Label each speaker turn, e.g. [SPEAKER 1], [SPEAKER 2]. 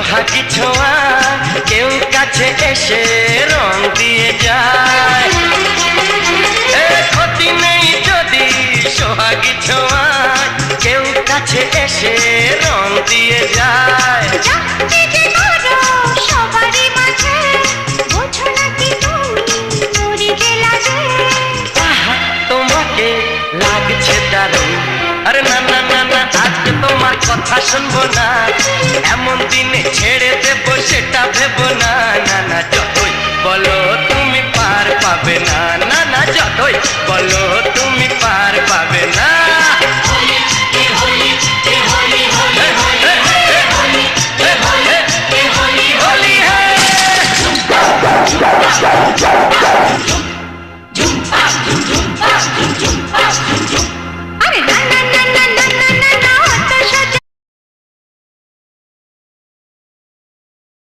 [SPEAKER 1] সোহাগী ছোঁয়া কেউ কাছে এসে রং দিয়ে যায়। ক্ষতি নেই যদি সোহাগী ছোঁয়া কেউ কাছে এসে রং দিয়ে যায়। তোমাকে লাগছে দারুণ, আরে না না না না আজকে তোমার কথা শুনবো না, এমন দিনে ছেড়ে দেবো সেটা ভেবো না।